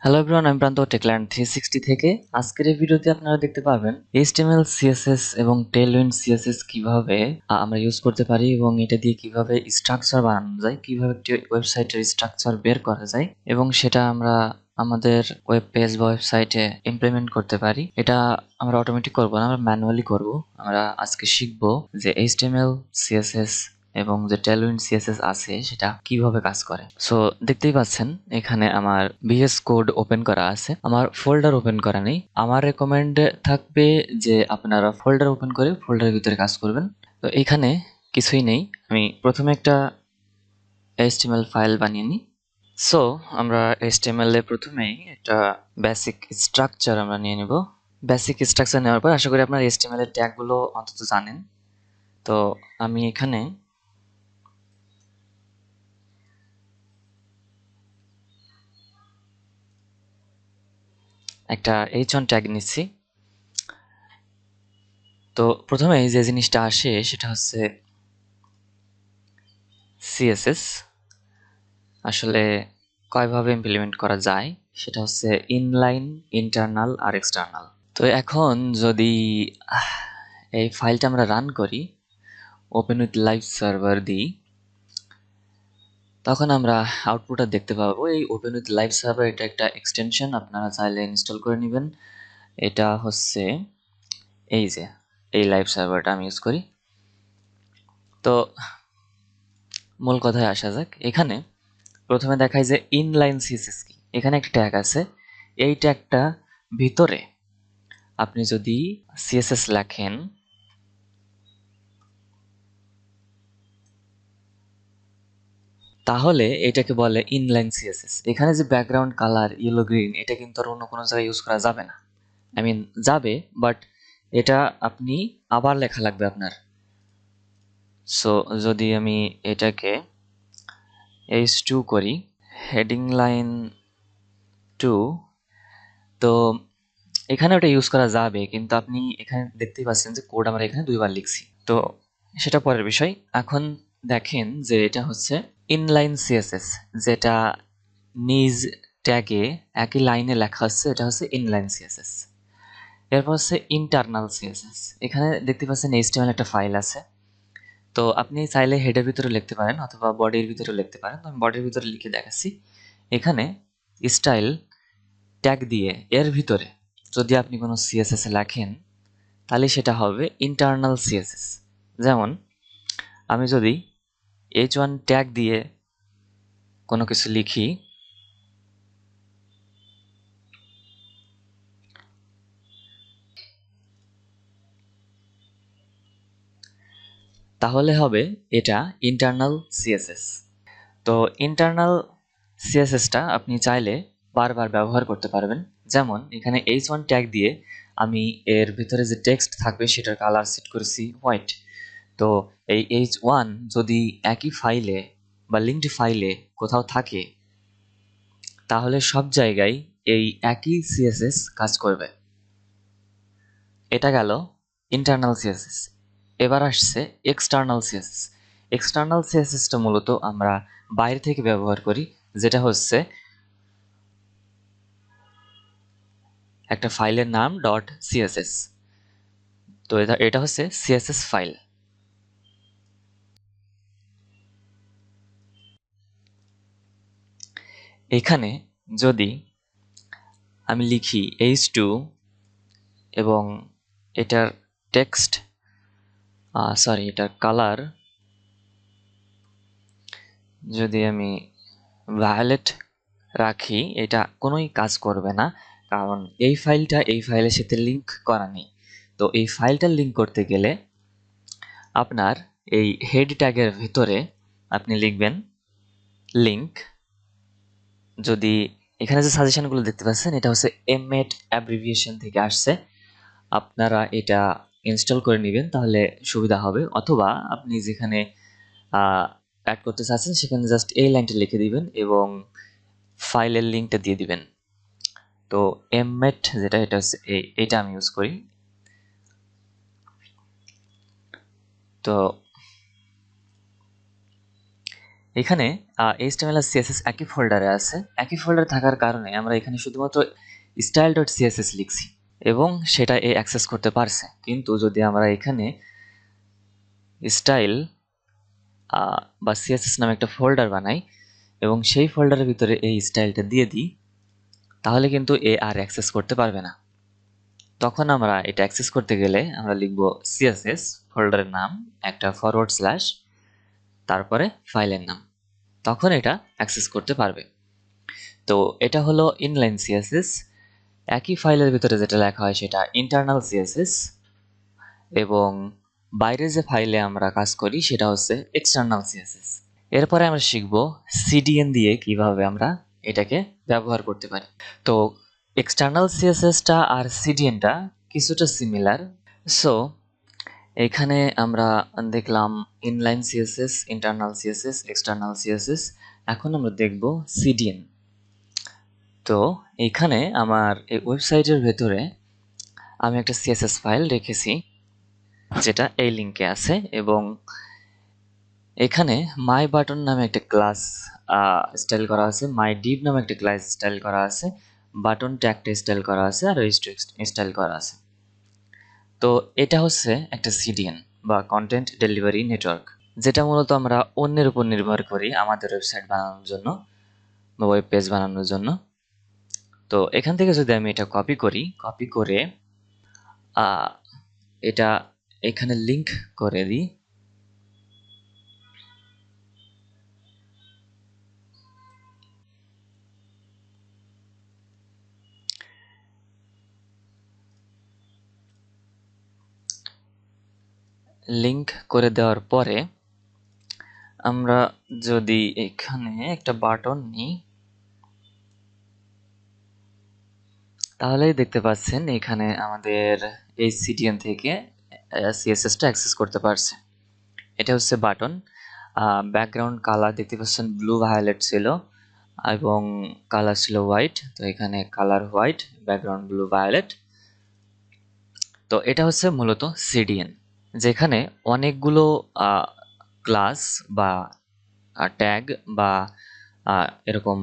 Hello everyone, আমি প্রান্ত Techland 360 থেকে। আজকের এই ভিডিওতে আপনারা দেখতে পাবেন HTML, CSS এবং টেলউইন্ড CSS কিভাবে আমরা ইউজ করতে পারি এবং এটা দিয়ে কিভাবে স্ট্রাকচার বানানো যায়, কিভাবে একটি ওয়েবসাইটের স্ট্রাকচার বের করা যায় এবং সেটা আমরা আমাদের ওয়েব পেজ বা ওয়েবসাইটে ইমপ্লিমেন্ট করতে পারি। এটা আমরা অটোমেটিক করব না, আমরা ম্যানুয়ালি করব। আমরা আজকে শিখব যে HTML, CSS এবং যে টেলউইন্ড CSS আছে সেটা কিভাবে কাজ করে। সো দেখতেই পাচ্ছেন এখানে আমার VS কোড ওপেন করা আছে, আমার ফোল্ডার ওপেন করা নেই। আমার রেকমেন্ড থাকবে যে আপনারা ফোল্ডার ওপেন করে ফোল্ডারের ভিতরে কাজ করবেন। তো এখানে কিছুই নেই, আমি প্রথমে একটা HTML ফাইল বানিয়ে নিই। সো আমরা HTML এ প্রথমেই একটা বেসিক স্ট্রাকচার আমরা নিয়ে নিব। বেসিক স্ট্রাকচার নেওয়ার পর আশা করি আপনার HTML এর ট্যাগগুলো অন্তত জানেন। তো আমি এখানে একটা h1 ট্যাগ নিচ্ছি। তো প্রথমে যে জিনিসটা আসে সেটা হচ্ছে CSS। আসলে কয়ভাবে ইমপ্লিমেন্ট করা যায় সেটা হচ্ছে ইনলাইন, ইন্টারনাল আর এক্সটার্নাল। তো এখন যদি এই ফাইলটা আমরা রান করি, ওপেন উইথ লাইভ সার্ভার দিই, তখন আমরা আউটপুটটা দেখতে পাবো। এই ওপেন উইথ লাইভ সার্ভার এটা একটা এক্সটেনশন, আপনারা চাইলে ইনস্টল করে নেবেন। এটা হচ্ছে এই যে এই লাইভ সার্ভারটা আমি ইউজ করি। তো মূল কথায় আসা যাক। এখানে প্রথমে দেখায় যে ইনলাইন সিএসএস কি। এখানে একটা ট্যাগ আছে, এই ট্যাগটা ভিতরে আপনি যদি সিএসএস লেখেন তাহলে এটাকে বলে ইনলাইন সিএসএস। এখানে যে ব্যাকগ্রাউন্ড কালার ইয়েলো গ্রিন, এটা কিন্তু আর অন্য কোনো জায়গায় ইউজ করা যাবে না। আই মিন যাবে, বাট এটা আপনি আবার লেখা লাগবে আপনার। সো যদি আমি এটাকে H2 করি, হেডিং লাইন 2, তো এখানে ওটা ইউজ করা যাবে, কিন্তু আপনি এখানে দেখতেই পাচ্ছেন যে কোড আমরা এখানে দুইবার লিখছি। তো সেটা পরের বিষয়। এখন দেখেন যে এটা হচ্ছে ইনলাইন সিএসএস, যেটা নিজ ট্যাগে একই লাইনে লেখা হচ্ছে, এটা হচ্ছে ইনলাইন সিএসএস। এরপর হচ্ছে ইন্টারনাল সিএসএস। এখানে দেখতে পাচ্ছেন HTML একটা ফাইল আছে। তো আপনি চাইলে হেডের ভিতরে লিখতে পারেন অথবা বডির ভিতরে লিখতে পারেন। তো আমি বডির ভিতরে লিখে দেখাচ্ছি। এখানে স্টাইল ট্যাগ দিয়ে এর ভিতরে যদি আপনি কোনো সিএসএস লেখেন তাহলে সেটা হবে ইন্টারনাল সিএসএস। যেমন আমি যদি h1 ট্যাগ দিয়ে কোনো কিছু লিখি, তাহলে হবে এটা ইন্টারনাল সিএসএস। তো ইন্টারনাল সিএসএসটা আপনি চাইলে বারবার ব্যবহার করতে পারবেন। যেমন এখানে h1 ট্যাগ দিয়ে আমি এর ভিতরে যে টেক্সট থাকবে সেটার কালার সেট করেছি হোয়াইট। তো এই h1 যদি একই ফাইলে বা লিঙ্কড ফাইলে কোথাও থাকে তাহলে সব জায়গায় এই একই সিএসএস কাজ করবে। এটা গেল ইন্টারনাল সিএসএস। এবার আসছে এক্সটার্নাল সিএসএস। এক্সটার্নাল সিএসএসটা মূলত আমরা বাইরে থেকে ব্যবহার করি, যেটা হচ্ছে একটা ফাইলের নাম ডট সিএসএস। তো এটা হচ্ছে সিএসএস ফাইল। এখানে যদি আমি লিখি h2 এবং এটার টেক্সট এটার কালার যদি আমি ভায়োলেট রাখি, এটা কোনোই কাজ করবে না, কারণ এই ফাইলটা এই ফাইলের সাথে লিঙ্ক করা নেই। তো এই ফাইলটা লিঙ্ক করতে গেলে আপনার এই হেড ট্যাগের ভিতরে আপনি লিখবেন লিঙ্ক। যদি এখানে যে সাজেশনগুলো দেখতে পাচ্ছেন এটা হচ্ছে এমএট অ্যাব্রিভিয়েশন থেকে আসছে, আপনারা এটা ইনস্টল করে নেবেন তাহলে সুবিধা হবে। অথবা আপনি যেখানে অ্যাড করতে চাচ্ছেন সেখানে জাস্ট এই লাইনটা লিখে দিবেন এবং ফাইলের লিঙ্কটা দিয়ে দিবেন। তো এমএট যেটা, এটা হচ্ছে এইটা আমি ইউজ করি। তো এখানে HTML আর CSS একই ফোল্ডারে আছে। একই ফোল্ডারে থাকার কারণে আমরা এখানে শুধুমাত্র style.css লিখছি এবং সেটা অ্যাক্সেস করতে পারছে। কিন্তু যদি আমরা এখানে স্টাইল বা CSS নামে একটা ফোল্ডার বানাই এবং সেই ফোল্ডারের ভিতরে এই স্টাইলটা দিয়ে দিই, তাহলে কিন্তু আর অ্যাক্সেস করতে পারবে না। তখন আমরা এটা অ্যাক্সেস করতে গেলে আমরা লিখব CSS ফোল্ডারের নাম একটা / তারপরে ফাইলের নাম, তখন এটা অ্যাক্সেস করতে পারবে। তো এটা হলো ইনলাইন CSS। একই ফাইলের ভিতরে যেটা লেখা হয় সেটা ইন্টারনাল CSS এবং বাইরে যে ফাইলে আমরা কাজ করি সেটা হচ্ছে এক্সটার্নাল CSS। এরপরে আমরা শিখব CDN দিয়ে কিভাবে আমরা এটাকে ব্যবহার করতে পারি। তো এক্সটার্নাল CSSটা আর CDNটা কিছুটা সিমিলার। সো এখানে আমরা দেখলাম inline CSS, internal CSS, external CSS। এখন আমরা দেখব CDN। তো এইখানে আমার এই ওয়েবসাইটের ভেতরে আমি একটা CSS ফাইল রেখেছি যেটা এই লিঙ্কে আছে এবং এখানে মাই বাটন নামে একটা ক্লাস স্টাইল করা আছে, মাই ডিভ নামে একটা ক্লাস স্টাইল করা আছে, বাটন ট্যাগটা স্টাইল করা আছে আর রেজিস্টার স্টাইল করা আছে। তো এটা হচ্ছে একটা CDN বা কন্টেন্ট ডেলিভারি নেটওয়ার্ক, যেটা মূলত আমরা অন্যের উপর নির্ভর করি আমাদের ওয়েবসাইট বানানোর জন্য বা ওয়েব পেজ বানানোর জন্য। তো এখান থেকে যদি আমি এটা কপি করি, কপি করে এটা এখানে লিংক করে দিই, লিংক করে দেওয়ার পরে আমরা যদি এখানে একটা বাটন নিই, তাহলেই দেখতে পাচ্ছেন এখানে আমাদের এই CDN থেকে CSSটা অ্যাক্সেস করতে পারছে। এটা হচ্ছে বাটন। ব্যাকগ্রাউন্ড কালার দেখতে পাচ্ছেন ব্লু ভায়োলেট ছিল এবং কালার ছিল হোয়াইট। তো এখানে colour white, background blue violet. তো এটা হচ্ছে মূলত CDN, যেখানে অনেকগুলো ক্লাস বা ট্যাগ বা এরকম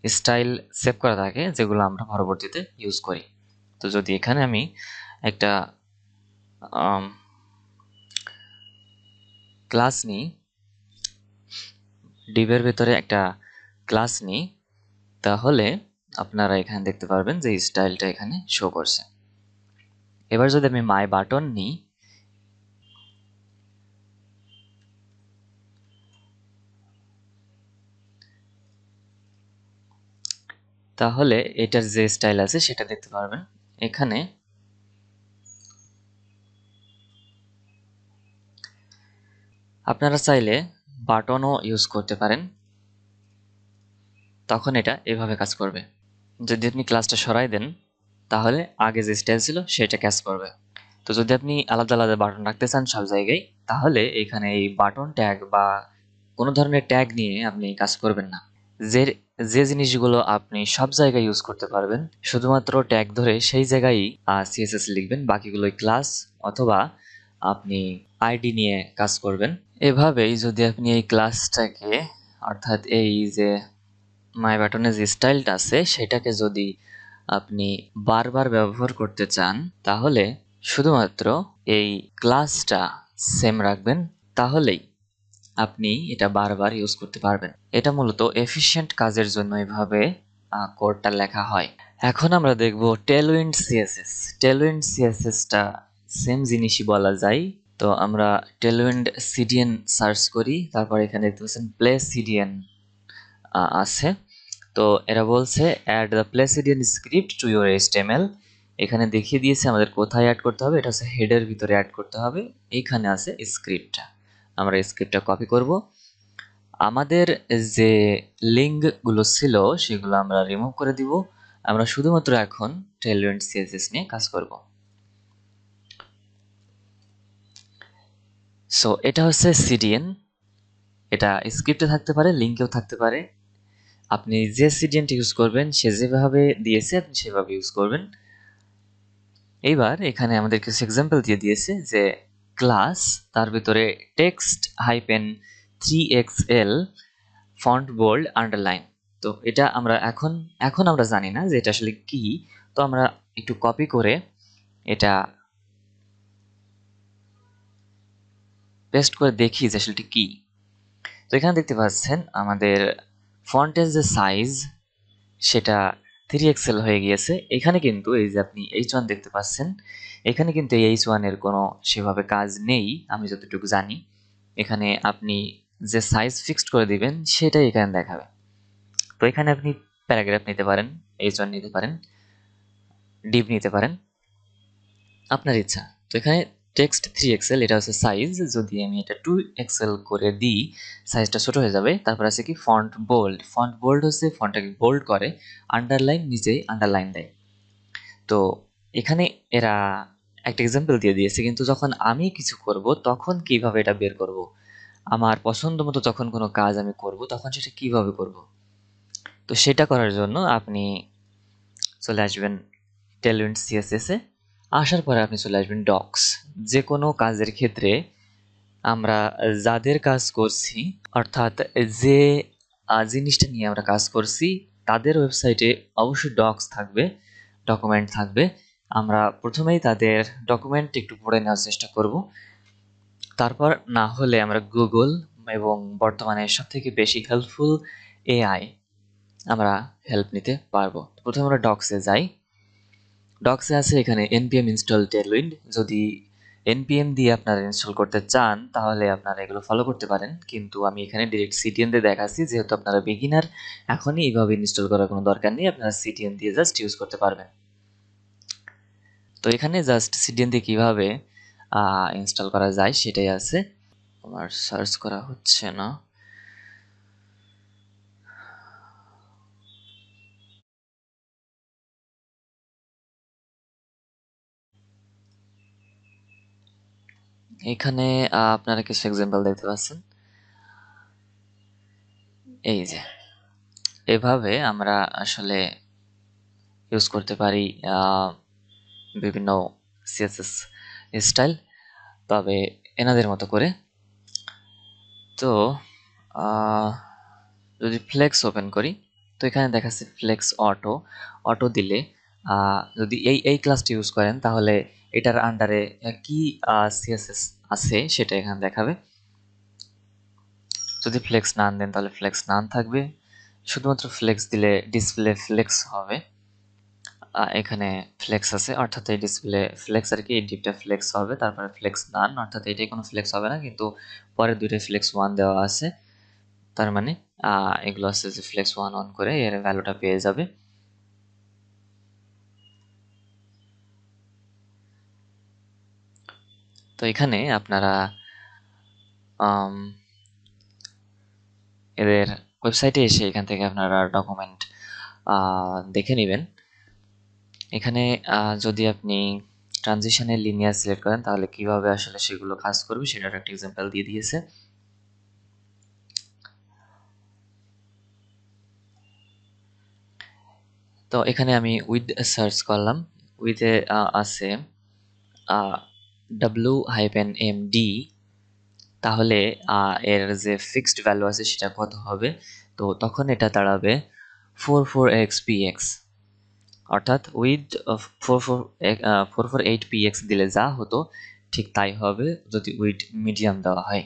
স্টাইল সেভ করা থাকে যেগুলো আমরা পরবর্তীতে ইউজ করি। তো যদি এখানে আমি একটা ক্লাস নিই, ডিভের ভেতরে একটা ক্লাস নিই, তাহলে আপনারা এখানে দেখতে পারবেন যে স্টাইলটা এখানে শো করছে। এবার যদি আমি মাই বাটন নিই, তাহলে এটার যে স্টাইল আছে সেটা দেখতে পারবেন। এখানে আপনারা চাইলে বাটনও ইউজ করতে পারেন, তখন এটা এভাবে কাজ করবে। যদি আপনি ক্লাসটা সরাই দেন তাহলে আগে যে স্টাইল ছিল সেটা কাজ করবে। তো যদি আপনি আলাদা আলাদা বাটন রাখতে চান সব জায়গায়, তাহলে এখানে এই বাটন ট্যাগ বা কোনো ধরনের ট্যাগ নিয়ে আপনি কাজ করবেন না। যে যে জিনিসগুলো আপনি সব জায়গায় ইউজ করতে পারবেন শুধুমাত্র ট্যাগ ধরে সেই জায়গায় CSS লিখবেন, বাকিগুলোই ক্লাস অথবা আপনি আইডি নিয়ে কাজ করবেন। এভাবেই যদি আপনি এই ক্লাসটাকে, অর্থাৎ এই যে মাই বাটনের যে স্টাইলটা আছে সেটাকে যদি আপনি বারবার ব্যবহার করতে চান, তাহলে শুধুমাত্র এই ক্লাসটা সেম রাখবেন, তাহলেই আপনি এটা বারবার ইউজ করতে পারবেন। এটা মূলত এফিশিয়েন্ট কাজের জন্য এভাবে কোডটা লেখা হয়। এখন আমরা দেখব টেলউইন্ড CSS। টেলউইন্ড CSSটা সেম জিনিসই বলা যায়। তো আমরা টেলউইন্ড CDN সার্চ করি, তারপর এখানে দেখতে পাচ্ছেন প্লে CDN আছে। তো এরা বলছে add the play CDN script to your HTML। এখানে দেখিয়ে দিয়েছে আমাদের কোথায় অ্যাড করতে হবে, এটা হচ্ছে হেডের ভিতরে অ্যাড করতে হবে। এইখানে আছে স্ক্রিপ্টটা, আমরা স্ক্রিপ্টটা কপি করব। আমাদের যে লিঙ্কগুলো ছিল সেগুলো আমরা রিমুভ করে দিব। আমরা শুধুমাত্র এখন টেলউইন্ড CSS নিয়ে কাজ করব। সো এটা হচ্ছে CDN। এটা স্ক্রিপ্টে থাকতে পারে, লিঙ্কেও থাকতে পারে। আপনি যে CDNটা ইউজ করবেন সে যেভাবে দিয়েছে আপনি সেভাবে ইউজ করবেন। এইবার এখানে আমাদের কিছু এক্সাম্পল দিয়ে দিয়েছে যে ক্লাস, তার ভিতরে text -3XL font bold underline. তো এটা আমরা এখন আমরা জানি না যে এটা আসলে কি। তো আমরা একটু কপি করে এটা পেস্ট করে দেখি যে আসলে এটা কি। তো এখানে দেখতে পাচ্ছেন আমাদের ফন্টের যে সাইজ সেটা 3XL হয়ে গিয়েছে। এখানে কিন্তু এই যে আপনি H1 দেখতে পাচ্ছেন, এখানে কিন্তু এই H1 এর কোনো সেভাবে কাজ নেই আমি যতটুকু জানি। এখানে আপনি যে সাইজ ফিক্সড করে দিবেন সেটাই এখানে দেখাবে। তো এখানে আপনি প্যারাগ্রাফ নিতে পারেন, H1 নিতে পারেন, ডিভ নিতে পারেন, আপনার ইচ্ছা। তো এখানে টেক্সট 3XL এটা হচ্ছে সাইজ। যদি আমি এটা 2XL করে দিই সাইজটা ছোট হয়ে যাবে। তারপর আছে কি ফন্ট বোল্ড। ফন্ট বোল্ড হচ্ছে ফন্টটাকে বোল্ড করে, আন্ডারলাইন নিজেই আন্ডারলাইন দেয়। তো এখানে এরা একটা এক্সাম্পল দিয়ে দিয়েছে, কিন্তু যখন আমি কিছু করব তখন কিভাবে এটা বের করব, আমার পছন্দ মতো যখন কোনো কাজ আমি করব তখন সেটা কিভাবে করব। তো সেটা করার জন্য আপনি চলে আসবেন টেলউইন্ড সিএসএস এ। আসার পরে আপনি চলে আসবেন ডক্স। যে কোনো কাজের ক্ষেত্রে আমরা যাদের কাজ করছি, অর্থাৎ যে জিনিসটা নিয়ে আমরা কাজ করছি তাদের ওয়েবসাইটে অবশ্যই ডক্স থাকবে, ডকুমেন্ট থাকবে। আমরা প্রথমেই তাদের ডকুমেন্ট একটু পড়ে নেওয়ার চেষ্টা করব। তারপর না হলে আমরা গুগল এবং বর্তমানে সবথেকে বেশি হেল্পফুল এআই আমরা হেল্প নিতে পারবো। প্রথমে আমরা ডক্সে যাই। ডক্সে আছে এখানে npm install tailwind। যদি npm দিয়ে আপনারা ইনস্টল করতে চান তাহলে আপনারা এগুলো ফলো করতে পারেন, কিন্তু আমি এখানে ডিরেক্ট ctn দিয়ে দেখাচ্ছি, যেহেতু আপনারা বিগিনার এখনই এইভাবে ইনস্টল করার কোনো দরকার নেই, আপনারা ctn দিয়ে জাস্ট ইউজ করতে পারবেন। তো এখানে জাস্ট ctn দিয়ে কিভাবে ইনস্টল করা যায় সেটাই আছে। আমার সার্চ করা হচ্ছে না। এখানে আপনারা কিছু এক্সাম্পল দেখতে পাচ্ছেন। এই যে এভাবে আমরা আসলে ইউজ করতে পারি বিভিন্ন সিএসএস স্টাইল, তবে এনাদের মতো করে। তো যদি ফ্লেক্স ওপেন করি তো এখানে দেখাচ্ছে ফ্লেক্স অটো। অটো দিলে যদি এই ক্লাসটি ইউজ করেন তাহলে এটার আন্ডারে কি সিএসএস আছে সেটা এখানে দেখাবে। যদি ফ্লেক্স নান দেন তাহলে ফ্লেক্স নান থাকবে, শুধুমাত্র ফ্লেক্স দিলে ডিসপ্লে ফ্লেক্স হবে। এখানে ফ্লেক্স আছে অর্থাৎ এই ডিসপ্লে ফ্লেক্স আর কি, এই ডিপটা ফ্লেক্স হবে। তারপরে ফ্লেক্স নান অর্থাৎ এটাই কোনো ফ্লেক্স হবে না, কিন্তু পরের দুইটাই ফ্লেক্স ওয়ান দেওয়া আছে। তার মানে এগুলো আছে যে ফ্লেক্স ওয়ান অন করে এর ভ্যালুটা পেয়ে যাবে। তো এখানে আপনারা এদের ওয়েবসাইটে এসে এখান থেকে আপনারা ডকুমেন্ট দেখে নেবেন। এখানে যদি আপনি ট্রানজিশনের লিনিয়ার সিলেক্ট করেন তাহলে কিভাবে আসলে সেগুলো কাজ করবে সেটার একটা এক্সাম্পল দিয়ে দিয়েছে। তো এখানে আমি উইথ সার্চ করলাম, উইথে আছে w-md, তাহলে এর যে ফিক্সড ভ্যালু আছে সেটা কত হবে। তো তখন এটা দাঁড়াবে 44xpx, অর্থাৎ উইথ 448px দিলে যা হতো ঠিক তাই হবে যদি উইথ মিডিয়াম দেওয়া হয়।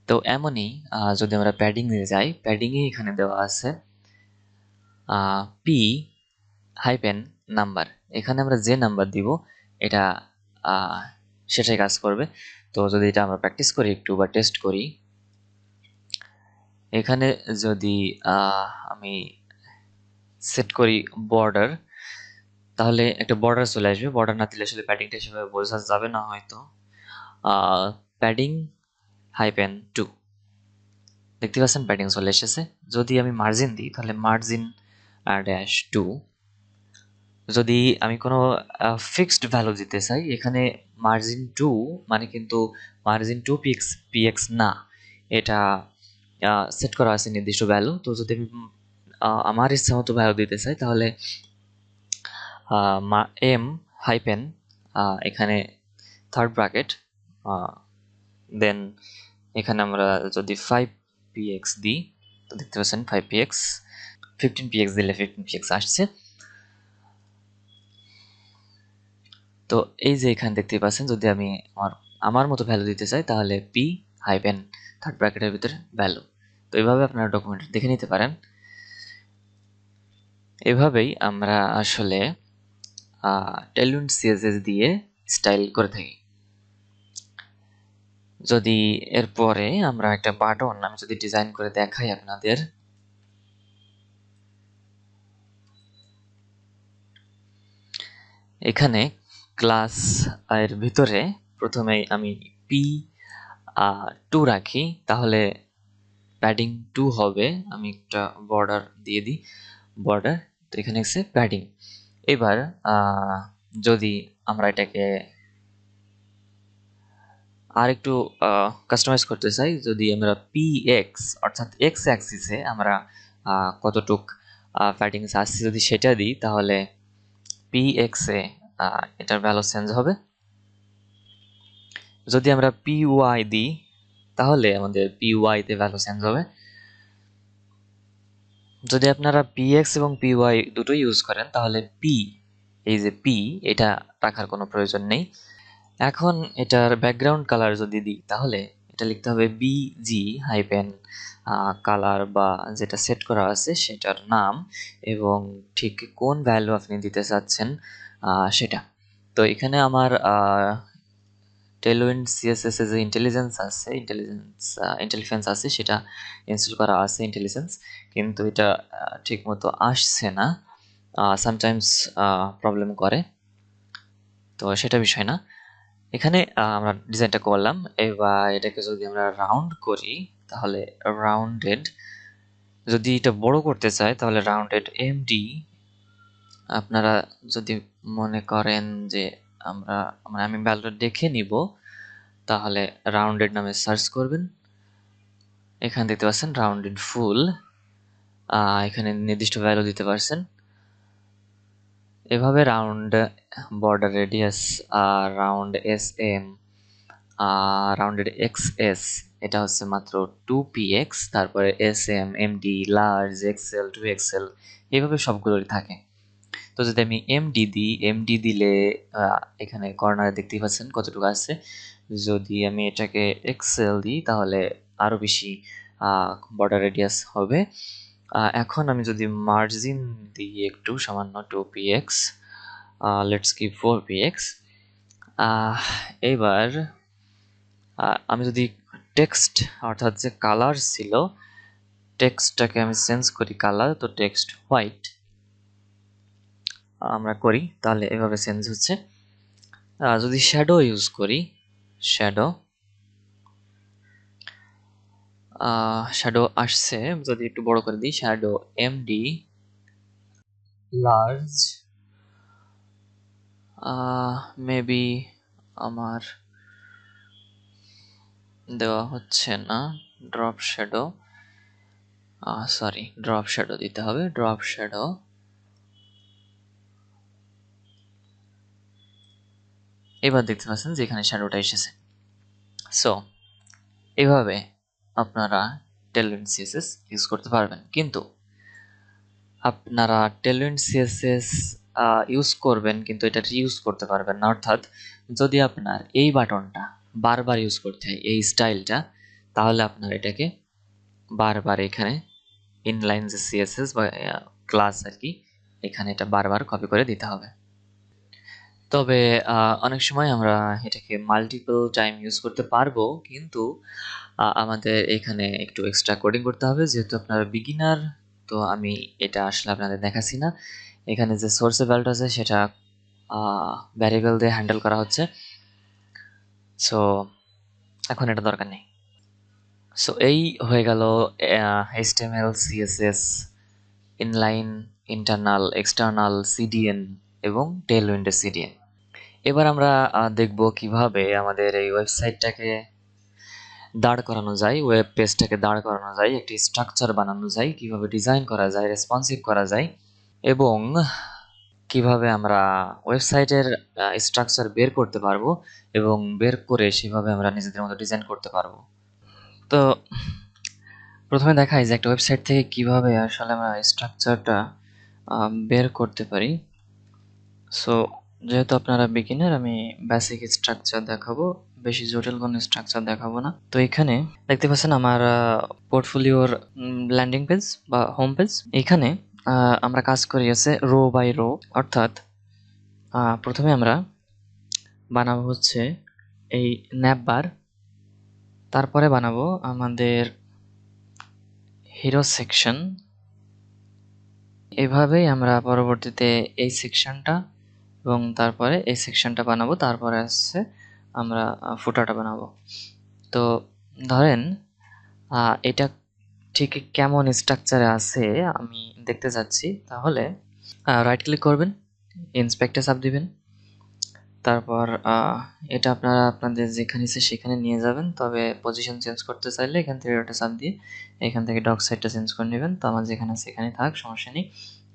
তো এমনই যদি আমরা প্যাডিং এ যাই, প্যাডিংয়ে এখানে দেওয়া আছে পি হাইপেন নাম্বার। এখানে আমরা যে নাম্বার দিব এটা সেটাই কাজ করবে। তো যদি এটা আমরা প্র্যাকটিস করি একটু বা টেস্ট করি, এখানে যদি আমি সেট করি বর্ডার, তাহলে একটা বর্ডার চলে আসবে। বর্ডার না দিলে আসলে প্যাডিংটা সেভাবে বোঝা যাবে না হয়তো। প্যাডিং হাইপেন 2 দেখতে পাচ্ছেন প্যাডিং চলে এসেছে। যদি আমি মার্জিন দিই তাহলে মার্জিন ড্যাশ 2। যদি আমি কোনো ফিক্সড ভ্যালু দিতে চাই, এখানে মার্জিন 2 মানে কিন্তু মার্জিন 2 পিএক্স না, এটা সেট করা আছে নির্দিষ্ট ভ্যালু। তো যদি আমি আমার ইচ্ছা মতো ভ্যালু দিতে চাই তাহলে এম হাইপেন এখানে থার্ড ব্র্যাকেট দেন এখানে আমরা যদি 5px দিই তো দেখতে পাচ্ছেন 5px, 15px দিলে 15px আসছে। তো এই যে এখানে দেখতে পাচ্ছেন যদি আমি আমার মতো ভ্যালু দিতে চাই তাহলে পি হাইফেন থার্ড ব্র্যাকেটের ভিতরে ভ্যালু। তো এইভাবে আপনারা ডকুমেন্ট দেখে নিতে পারেন। এভাবেই আমরা আসলে টেলউইন্ড সিএসএস দিয়ে স্টাইল করে থাকি। যদি এরপরে আমরা একটা বাটন আমি যদি ডিজাইন করে দেখাই আপনাদের, এখানে ক্লাস এর ভিতরে প্রথমে আমি P2 রাখি, তাহলে প্যাডিং 2 হবে। আমি একটা বর্ডার দিয়ে দিই, বর্ডার, তো এখানে এসে প্যাডিং। এবার যদি আমরা এটাকে আর একটু কাস্টমাইজ করতে চাই, যদি আমরা px অর্থাৎ x অ্যাক্সিসে আমরা কতটুক প্যাডিংস আসছে যদি সেটা দিই তাহলে px এ এটার ভ্যালু চেঞ্জ হবে। যদি আমরা py দিই তাহলে আমাদের py তে ভ্যালু চেঞ্জ হবে। যদি আপনারা px এবং py দুটোই ইউজ করেন তাহলে এই যে p এটা রাখার কোনো প্রয়োজন নেই। এখন এটার ব্যাকগ্রাউন্ড কালার যদি দিই তাহলে এটা লিখতে হবে বিজি হাইপেন কালার বা যেটা সেট করা আছে সেটার নাম এবং ঠিক কোন ভ্যালু আপনি দিতে চাচ্ছেন সেটা। তো এখানে আমার টেলউইন্ড সিএসএস এ যে ইন্টেলিজেন্স আছে সেটা ইনস্টল করা আছে ইন্টেলিজেন্স, কিন্তু এটা ঠিক মতো আসছে না, সামটাইমস প্রবলেম করে, তো সেটা বিষয় না। এখানে আমরা ডিজাইনটা করলাম। এবার এটাকে যদি আমরা রাউন্ড করি তাহলে রাউন্ডেড, যদি এটা বড় করতে চাই তাহলে রাউন্ডেড এমডি। আপনারা যদি মনে করেন যে আমি ভ্যালুটা দেখে নিব তাহলে রাউন্ডেড নামে সার্চ করবেন। এখানে দেখতে পাচ্ছেন রাউন্ডেড ফুল, এখানে নির্দিষ্ট ভ্যালু দিতে পারছেন। এভাবে round border radius, round S M, rounded XS এটা হচ্ছে মাত্র 2px, তারপরে S M, MD, large, XL, 2xl এইভাবে সবগুলোই থাকে। তো যদি আমি এমডি দিই, এমডি দিলে এখানে কর্নারে দেখতেই পাচ্ছেন কতটুকু আছে। যদি আমি এটাকে এক্সেল দিই তাহলে আরো বেশি বর্ডার রেডিয়াস হবে। এখন আমি যদি মার্জিন দিই একটু সামান্য 2px, লেটস গিভ 4px। এবার আমি যদি টেক্সট অর্থাৎ যে কালার ছিল টেক্সটটাকে আমি চেঞ্জ করি কালার, তো টেক্সট হোয়াইট আমরা করি তাহলে এভাবে চেঞ্জ হচ্ছে। যদি শ্যাডো ইউজ করি, শ্যাডো শ্যাডো আসছে, যদি একটু বড় করে দিই শ্যাডো এমডি লার্জ, মেবি আমার দেওয়া হচ্ছে না, drop shadow, sorry drop shadow দিতে হবে, ড্রপ শ্যাডো। এবার দেখতে পাচ্ছেন যে এখানে শ্যাডোটা এসেছে। সো এভাবে আপনারা টেলউইন্ড সিএসএস ইউজ করতে পারবেন, কিন্তু আপনারা টেলউইন্ড সিএসএস ইউজ করবেন কিন্তু এটা রিউজ করতে পারবেন না। অর্থাৎ যদি আপনার এই বাটনটা বারবার ইউজ করতে হয় এই স্টাইলটা, তাহলে আপনার এটাকে বারবার এখানে ইনলাইন যে সিএসএস বা ক্লাস আর কি, এখানে এটা বারবার কপি করে দিতে হবে। তবে অনেক সময় আমরা এটাকে মাল্টিপল টাইম ইউজ করতে পারবো, কিন্তু আমাদের এখানে একটু এক্সট্রা কোডিং করতে হবে, যেহেতু আপনারা বিগিনার। তো আমি এটা আসলে আপনাদের দেখাচ্ছি না। এখানে যে সোর্সের ভ্যালুটা আছে সেটা ভ্যারিয়েবল দিয়ে হ্যান্ডেল করা হচ্ছে, সো এখন এটা দরকার নেই। সো এই হয়ে গেল HTML CSS inline, internal, external, CDN এবং টেলউইন্ডের সিডিএন। এবার আমরা দেখব কিভাবে আমাদের এই ওয়েবসাইটটাকে দাঁড় করানো যায়, ওয়েব পেজটাকে দাঁড় করানো যায়, একটি স্ট্রাকচার বানানো যায়, কিভাবে ডিজাইন করা যায়, রেসপন্সিভ করা যায় এবং কিভাবে আমরা ওয়েবসাইটের স্ট্রাকচার বের করতে পারবো এবং বের করে সেভাবে আমরা নিজেদের মতো ডিজাইন করতে পারবো। তো প্রথমে দেখাই যে একটা ওয়েবসাইট থেকে কিভাবে আসলে আমরা স্ট্রাকচারটা বের করতে পারি। সো যেহেতু আপনারা বিগিনার, আমি বেসিক স্ট্রাকচার দেখাবো, বেশি জটিল কোনো স্ট্রাকচার দেখাবো না। তো এখানে দেখতে পাচ্ছেন আমার পোর্টফোলিওর ল্যান্ডিং পেজ বা হোম পেজ। এখানে আমরা কাজ করি আছে রো বাই রো, অর্থাৎ প্রথমে আমরা বানাবো হচ্ছে এই ন্যাপ বার, তারপরে বানাবো আমাদের হিরো সেকশন। এভাবেই আমরা পরবর্তীতে এই সেকশনটা এবং তারপরে এই সেকশনটা বানাবো, তারপরে আসছে আমরা ফুটারটা বানাবো। তো ধরেন এটা ঠিক কেমন স্ট্রাকচারে আছে আমি দেখতে চাচ্ছি, তাহলে রাইট ক্লিক করবেন, ইন্সপেক্টে চাপ দিবেন, তারপর এটা আপনারা আপনাদের যেখানে ইচ্ছে সেখানে নিয়ে যাবেন। তবে পজিশন চেঞ্জ করতে চাইলে এখান থেকে ওটা চাপ দিয়ে এখান থেকে ডক সাইডটা চেঞ্জ করে নেবেন। তো আমার যেখানে আছে এখানে থাক, সমস্যা নেই।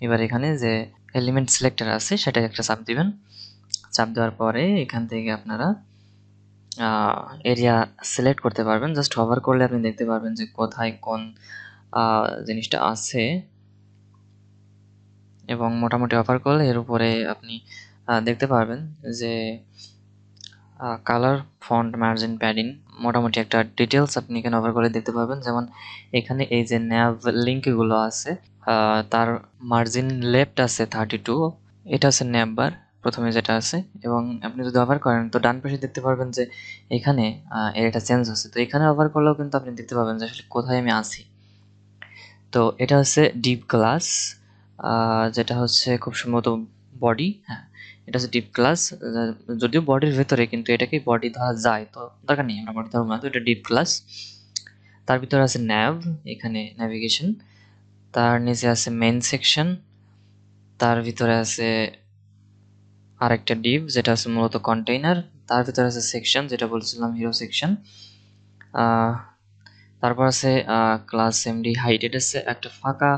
এবার এখানে যে এলিমেন্ট সিলেক্টর আছে সেটা একটা চাপ দিবেন। চাপ দেওয়ার পরে এখান থেকে আপনারা এরিয়া সিলেক্ট করতে পারবেন। জাস্ট হভার করলে আপনি দেখতে পারবেন যে কোথায় কোন জিনিসটা আছে, এবং মোটামুটি অফার করলে এর উপরে আপনি দেখতে পারবেন যে কালার, ফন্ট, মার্জিন, প্যাডিং, মোটামুটি একটা ডিটেলস আপনি এখানে অফার করে দেখতে পারবেন। যেমন এখানে এই যে ন্যাভ লিঙ্কগুলো আছে, তার মার্জিন লেফট আছে 32, এটা আছে ন্যাভ বার প্রথমে যেটা আছে। এবং আপনি যদি অফার করেন তো ডান পাশে দেখতে পারবেন যে এখানে এটা চেঞ্জ হচ্ছে। তো এখানে অফার করলেও কিন্তু আপনি দেখতে পাবেন যে আসলে কোথায় আমি আছি। তো এটা হচ্ছে ডিপ ক্লাস, যেটা হচ্ছে খুব সম্ভবত বডি। হ্যাঁ, এটা হচ্ছে ডিপ ক্লাস, যদিও বডির ভেতরে, কিন্তু এটাকে বডি ধরা যায়, তো দরকার নেই, আমরা বডি ধরবো না। তো এটা ডিপ ক্লাস। তার ভিতরে আছে ন্যাভ, এখানে ন্যাভিগেশন। তার নিচে আছে মেন সেকশন। তার ভিতরে আছে আরেকটা ডিভ যেটা আছে মূলত কন্টেইনার। তার ভিতরে আছে সেকশন, যেটা বলছিলাম হিরো সেকশন। তারপর আছে ক্লাস এমডি হাইট, এটা হচ্ছে একটা ফাঁকা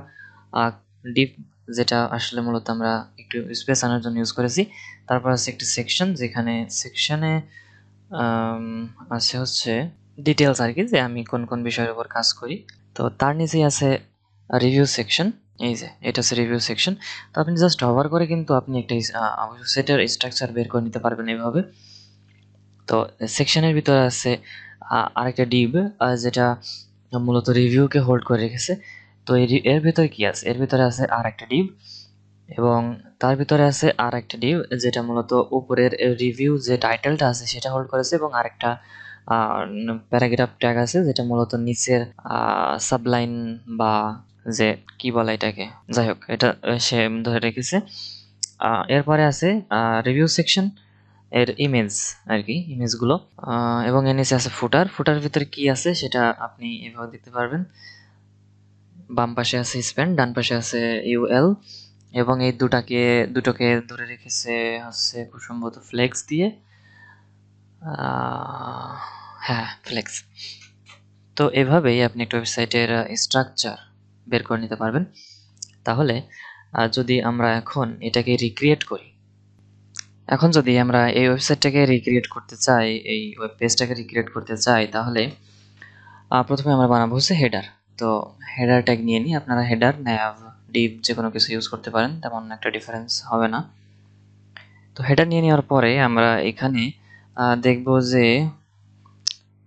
ডিপ, যেটা আসলে মূলত আমরা একটু স্পেস আনার জন্য ইউজ করেছি। তারপর আছে একটি সেকশন, যেখানে সেকশনে আছে হচ্ছে ডিটেলস আর কি, যে আমি কোন কোন বিষয়ের উপর কাজ করি। তো তার নিচেই আছে রিভিউ সেকশন, এই যে এটা হচ্ছে রিভিউ সেকশন। তো আপনি জাস্ট হভার করে কিন্তু আপনি একটা সেটের স্ট্রাকচার বের করে নিতে পারবেন এভাবে। তো সেকশনের ভিতরে আছে আরেকটা ডিভ, যেটা মূলত রিভিউকে হোল্ড করে রেখেছে। তো এর ভিতরে কি আছে, এর ভিতরে আছে আর একটা ডিভ, এবং তার ভিতরে আছে আর একটা ডিভ যেটা মূলত উপরের রিভিউ যে টাইটেলটা আছে সেটা হোল্ড করেছে, এবং আরেকটা প্যারাগ্রাফ ট্যাগ আছে যেটা মূলত নিচের সাবলাইন বা যে কি বলে এটাকে, যাই হোক, এটা সে ধরে রেখেছে। এরপরে আছে রিভিউ সেকশন এর ইমেজ আর কি, ইমেজগুলো, এবং এর নিচে আছে ফুটার। ফুটার ভিতরে কি আছে সেটা আপনি এভাবে দেখতে পারবেন। বাম পাশে আছে স্প্যান, ডান পাশে আছে ইউএল, এবং এই দুটোকে ধরে রেখেছে হচ্ছে খুব সম্ভবত ফ্লেক্স দিয়ে। হ্যাঁ, ফ্লেক্স। তো এভাবেই আপনি একটা ওয়েবসাইটের স্ট্রাকচার বের করে নিতে পারবেন। তাহলে যদি আমরা এখন এটাকে রিক্রিয়েট করি, এখন যদি আমরা এই ওয়েবসাইটটাকে রিক্রিয়েট করতে চাই, এই ওয়েব পেজটাকে রিক্রিয়েট করতে চাই, তাহলে প্রথমে আমরা বানাবো হচ্ছে হেডার। তো হেডার ট্যাগ নিয়ে নিই, আপনারা হেডার, ন্যাভ, ডিভ যে কোনো কিছু ইউজ করতে পারেন, তেমন একটা ডিফারেন্স হবে না। তো হেডার নিয়ে নেওয়ার পরে আমরা এখানে দেখব যে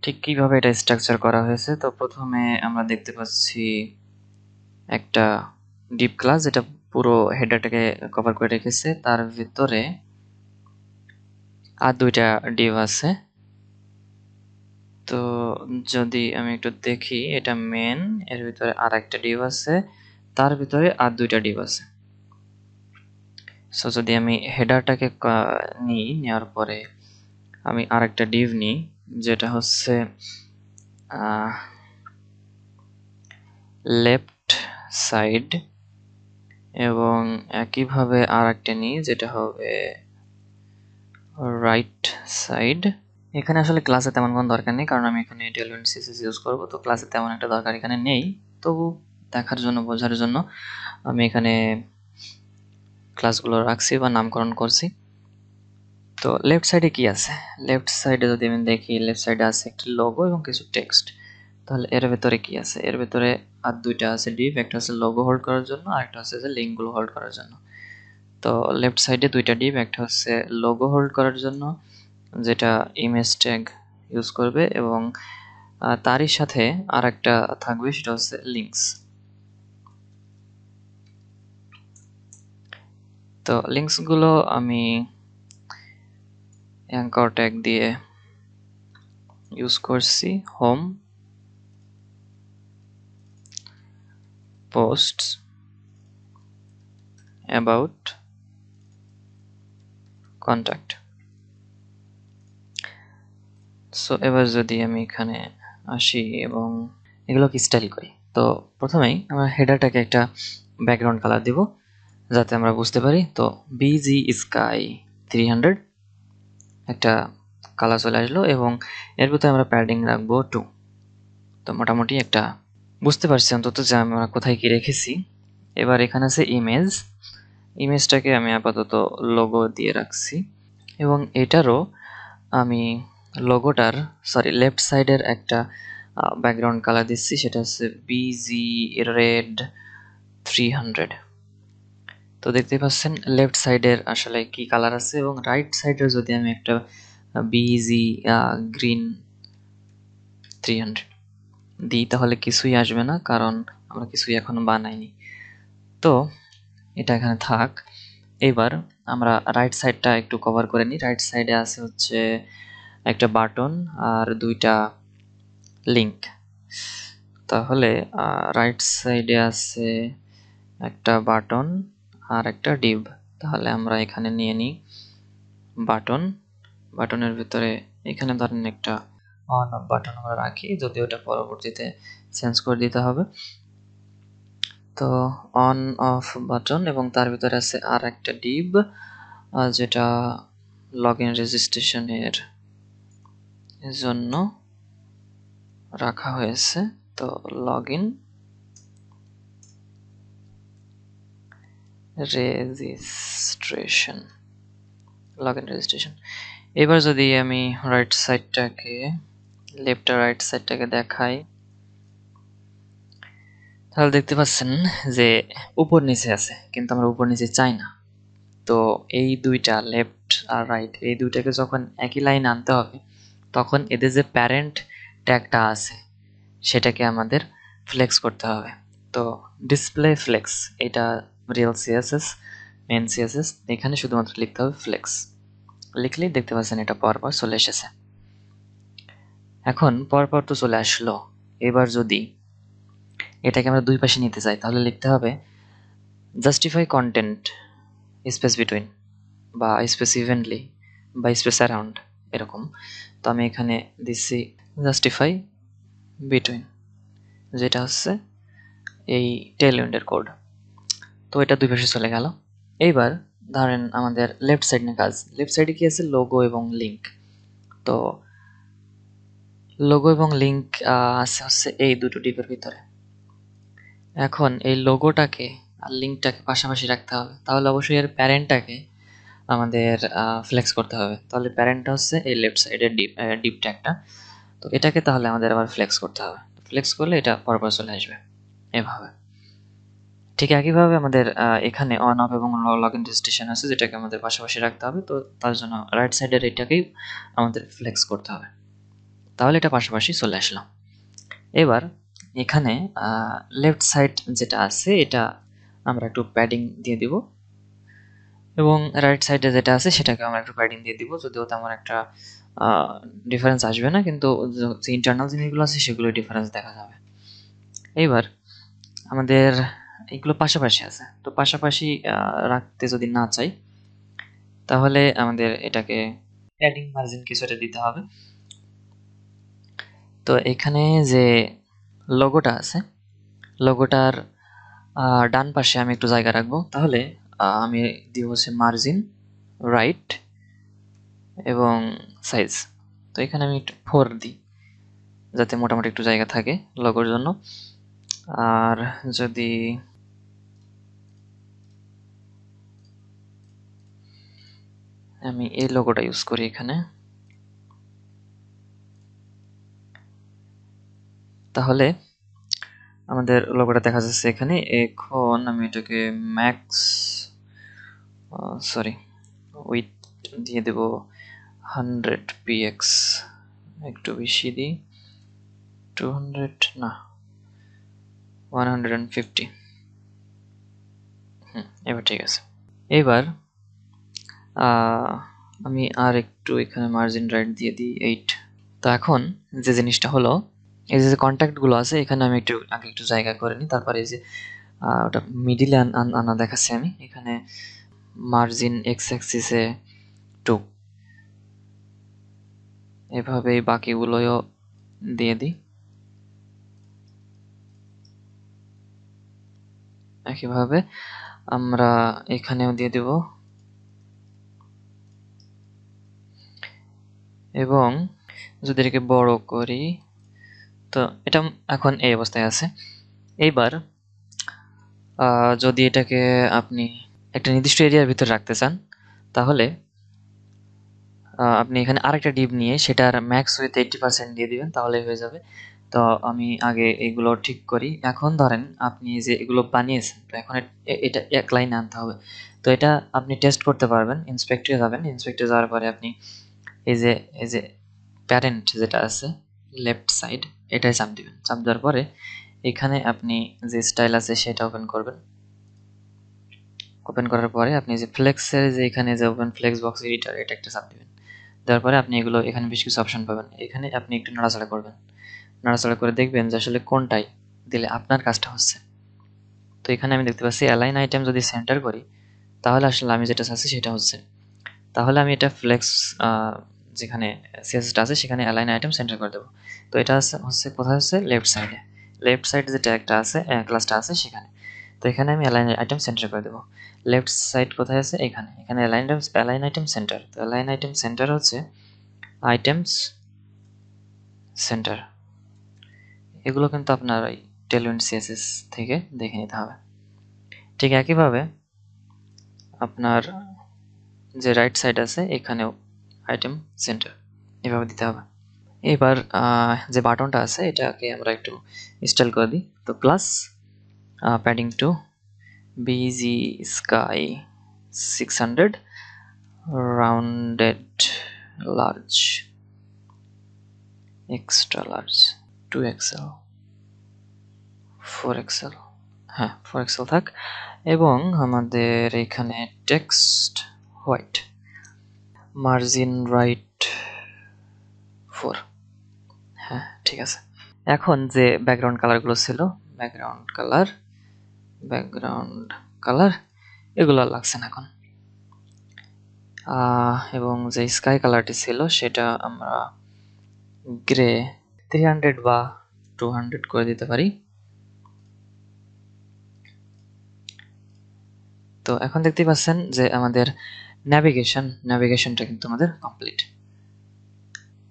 ঠিক কিভাবে এটা স্ট্রাকচার করা হয়েছে। তো প্রথমে আমরা দেখতে পাচ্ছি একটা ডিপ ক্লাস যেটা পুরো হেডারটাকে কভার করে রেখেছে, তার ভিতরে আর দুইটা ডিভ আছে। তো যদি আমি একটু দেখি, এটা মেন, এর ভিতরে আর একটা ডিভ আছে, তার ভিতরে আর দুইটা ডিভ আছে। সো যদি আমি হেডারটাকে নেওয়ার পরে আমি আরেকটা ডিভ নিই যেটা হচ্ছে লেফট সাইড, এবং একইভাবে আর একটা নিই যেটা হবে রাইট সাইড। এখানে আসলে ক্লাসে তেমন কোনো দরকার নেই, কারণ আমি এখানে ডেলভেন্ট সিএসএস ইউজ করব। তো ক্লাসে তেমন একটা দরকার এখানে নেই, তবু দেখার জন্য, বোঝার জন্য আমি এখানে ক্লাসগুলো রাখছি বা নামকরণ করছি। তো লেফট সাইডে কি আছে, লেফট সাইডে যদি আমি দেখি, লেফট সাইডে আছে একটি লোগো এবং কিছু টেক্সট। তাহলে এর ভেতরে কি আছে? এর ভেতরে আর দুইটা আছে ডিভ, একটা আছে লোগো হোল্ড করার জন্য আর একটা হচ্ছে যে লিঙ্কগুলো হোল্ড করার জন্য। তো লেফট সাইডে দুইটা ডিভ, একটা হচ্ছে লোগো হোল্ড করার জন্য যেটা ইমেজ ট্যাগ ইউজ করবে, এবং তারই সাথে আর একটা থাকবে সেটা হচ্ছে লিঙ্কস। তো লিঙ্কস গুলো আমি অ্যাঙ্কর ট্যাগ দিয়ে ইউজ করছি। Home, posts, about, contact. So এবার যদি আমি এখানে আসি এবং এগুলোকে স্টাইল করি, তো প্রথমেই আমরা হেডারটাকে একটা ব্যাকগ্রাউন্ড কালার দিব যাতে আমরা বুঝতে পারি। তো বিজি স্কাই 300 একটা কালার চলে আসলো, এবং এর ভিতরে আমরা প্যাডিং রাখবো 2। তো মোটামুটি একটা বুঝতে পারছি অন্তত যে আমরা কোথায় কি রেখেছি। এবার এখানে আছে ইমেজ, ইমেজটাকে আমি আপাতত লোগো দিয়ে রাখছি, এবং এটারও আমি লোগোটার লেফট সাইডের একটা ব্যাকগ্রাউন্ড কালার দিচ্ছি, সেটা হচ্ছে বিজি রেড 300। তো দেখতে পাচ্ছেন লেফট সাইডের আসলে কি কালার আছে, এবং রাইট সাইডের যদি আমি একটা বিজি গ্রিন 300 দিই তাহলে কিছুই আসবে না, কারণ আমরা কিছুই এখনো বানাইনি। তো এটা এখানে থাক। এবার আমরা রাইট সাইডটা একটু কভার করে নিই। রাইট সাইডে আছে হচ্ছে একটা বাটন আর দুইটা লিংক। তাহলে রাইট সাইডে আছে একটা বাটন আর একটা ডিভ। তাহলে আমরা এখানে নিয়ে নিই বাটন। বাটনের ভিতরে এখানে ধরেন একটা অন অফ বাটন আমরা রাখি, যদি ওটা পরবর্তীতে চেঞ্জ করে দিতে হবে। তো অন অফ বাটন, এবং তার ভিতরে আছে আর একটা ডিভ যেটা লগ ইন রেজিস্ট্রেশনের জন্য রাখা হয়েছে। তো log in registration, log in registration. এবার যদি আমি রাইট সাইডটাকে, লেফট আর রাইট সাইডটাকে দেখাই, তাহলে দেখতে পাচ্ছেন যে উপর নিচে আছে, কিন্তু আমরা উপর নিচে চাই না। তো এই দুইটা লেফট আর রাইট, এই দুইটাকে যখন একই লাইন আনতে হবে, তখন এদের যে প্যারেন্ট ট্যাগটা আছে সেটাকে আমাদের ফ্লেক্স করতে হবে। তো ডিসপ্লে ফ্লেক্স, এটা রিয়েল সিএসএস, মেন সিএসএস, এখানে শুধুমাত্র লিখতে হবে ফ্লেক্স। লিখলেই দেখতে পাচ্ছেন এটা পরপর চলে এসেছে। এখন পরপর তো চলে আসলো। এবার যদি এটাকে আমরা দুই পাশে নিতে চাই তাহলে লিখতে হবে জাস্টিফাই কন্টেন্ট স্পেস বিটুইন, বা স্পেস ইভেন্টলি, বা স্পেস অ্যারাউন্ড, এরকম। তো আমি এখানে দিচ্ছি জাস্টিফাই বিটুইন, যেটা হচ্ছে এই টেল উইন্ডের কোড। তো এটা দুই পাশে চলে গেল। এইবার ধরেন আমাদের লেফট সাইড নিয়ে কাজ। লেফট সাইডে কি আছে? লোগো এবং লিঙ্ক। তো লোগো এবং লিঙ্ক আছে হচ্ছে এই দুটো ডিপের ভিতরে। এখন এই লোগোটাকে আর লিঙ্কটাকে পাশাপাশি রাখতে হবে, তাহলে অবশ্যই এর প্যারেন্টটাকে আমাদের ফ্লেক্স করতে হবে। তাহলে প্যারেন্টটা হচ্ছে এই লেফট সাইডের ডিপ ট্যাগটা। তো এটাকে তাহলে আমাদের আবার ফ্লেক্স করতে হবে। ফ্লেক্স করলে এটা পরপর চলে আসবে এভাবে। ঠিক একইভাবে আমাদের এখানে অন অফ এবং লগ ইন রেজিস্ট্রেশন আছে, যেটাকে আমাদের পাশাপাশি রাখতে হবে। তো তার জন্য রাইট সাইডের এটাকেই আমাদের ফ্লেক্স করতে হবে, তাহলে এটা পাশাপাশি চলে আসলো। এবার এখানে লেফট সাইড যেটা আছে এটা আমরা একটু প্যাডিং দিয়ে দিব, এবং রাইট সাইডে যেটা আছে সেটাকে আমরা একটু প্যাডিং দিয়ে দিব। যদিও তেমন একটা ডিফারেন্স আসবে না, কিন্তু যে ইন্টারনাল জিনিসগুলো আছে সেগুলো ডিফারেন্স দেখা যাবে। এইবার আমাদের এগুলো পাশাপাশি আছে, তো পাশাপাশি রাখতে যদি না চাই তাহলে আমাদের এটাকে প্যাডিং মার্জিন কিছুটা দিতে হবে। তো এখানে যে লোগোটা আছে, লোগোটার ডান পাশে আমি একটু জায়গা রাখবো, তাহলে আমি দিব হচ্ছে মার্জিন রাইট এবং সাইজ। তো এখানে আমি একটু 4 দিই যাতে মোটামুটি একটু জায়গা থাকে লোগোর জন্য। আর যদি আমি এই লোগোটা ইউজ করি এখানে, তাহলে আমাদের লোগোটা দেখা যাচ্ছে এখানে। এখন আমি এটাকে ম্যাক্স উইথ দিয়ে দেব 100 px, একটু বেশি দিই, 200 না 150। এবার ঠিক আছে। এবার আমি আর একটু এখানে মার্জিন রাইট দিয়ে দিই 8। তো এখন যে জিনিসটা হলো, এই যে কন্ট্যাক্টগুলো আছে এখানে আমি আগে একটু জায়গা করে নিই, তারপরে এই যে ওটা মিডিলে আনা দেখাচ্ছি আমি এখানে মার্জিন এক্স অ্যাক্সিসে 2, এভাবেই বাকিগুলোও দিয়ে দিই। একইভাবে আমরা এখানেও দিয়ে দেব, এবং যদি এটাকে বড় করি তো এটা এখন এই অবস্থায় আছে। এইবার যদি এটাকে আপনি একটা নির্দিষ্ট এরিয়ার ভিতরে রাখতে চান, তাহলে আপনি এখানে আরেকটা ডিপ নিয়ে সেটার ম্যাক্স উইথ 80% দিয়ে দিবেন, তাহলে হয়ে যাবে। তো আমি আগে এগুলো ঠিক করি। এখন ধরেন আপনি যে এগুলো বানিয়েছেন, তো এখন এটা এক লাইনে আনতে হবে। তো এটা আপনি টেস্ট করতে পারবেন, ইন্সপেক্টরে যাবেন, ইন্সপেক্টরে যাওয়ার পরে আপনি এই যে প্যারেন্ট যেটা আছে লেফট সাইড, এটাই চাপ দিবেন। চাপ দেওয়ার পরে এখানে আপনি যে স্টাইল আছে সেটা ওপেন করবেন। ওপেন করার পরে আপনি যে ফ্লেক্সের যে এখানে যে ওপেন ফ্লেক্স বক্স এডিটর, এটা একটা চাপ দিবেন। দেওয়ার পরে আপনি এগুলো এখানে বেশ কিছু অপশন পাবেন, এখানে আপনি একটু নাড়াচাড়া করবেন। নাড়াচাড়া করে দেখবেন যে আসলে কোনটাই দিলে আপনার কাজটা হচ্ছে। তো এখানে আমি দেখতে পাচ্ছি অ্যালাইন আইটেম যদি সেন্টার করি, তাহলে আসলে আমি যেটা চাচ্ছি সেটা হচ্ছে। তাহলে আমি এটা ফ্লেক্স যেখানে সিএসএসটা আছে সেখানে অ্যালাইন আইটেম সেন্টার করে দেবো। তো এটা হচ্ছে কোথায় হচ্ছে, লেফট সাইডে। লেফট সাইডে যে ট্যাগটা আছে, ক্লাসটা আছে সেখানে। তো এখানে আমি অ্যালাইন আইটেম সেন্টার করে দেবো। লেফট সাইড কোথায় আছে, এখানে। এখানে অ্যালাইন আইটেম সেন্টার। তো অ্যালাইন আইটেম সেন্টার হচ্ছে আইটেমস সেন্টার। এগুলো কিন্তু আপনার ওই টেলউইন্ড সিএসএস থেকে দেখে নিতে হবে। ঠিক একইভাবে আপনার যে রাইট সাইড আছে এখানেও আইটেম সেন্টার এভাবে দিতে হবে। এবার যে বাটনটা আছে এটাকে আমরা একটু স্টাইল করে দিই। তো plus padding two BG sky 600 rounded large extra large 2XL 4XL, হ্যাঁ 4XL থাক। এবং আমাদের এখানে টেক্সট হোয়াইট, মার্জিন রাইট 4, হ্যাঁ ঠিক আছে। এখন যে ব্যাকগ্রাউন্ড কালারগুলো ছিল, ব্যাকগ্রাউন্ড কালার এগুলো লাগছে না এখন। এবং যে স্কাই কালারটি ছিল সেটা আমরা গ্রে 300 বা 200 করে দিতে পারি। তো এখন দেখতেই পাচ্ছেন যে আমাদের ন্যাভিগেশনটা কিন্তু আমাদের কমপ্লিট।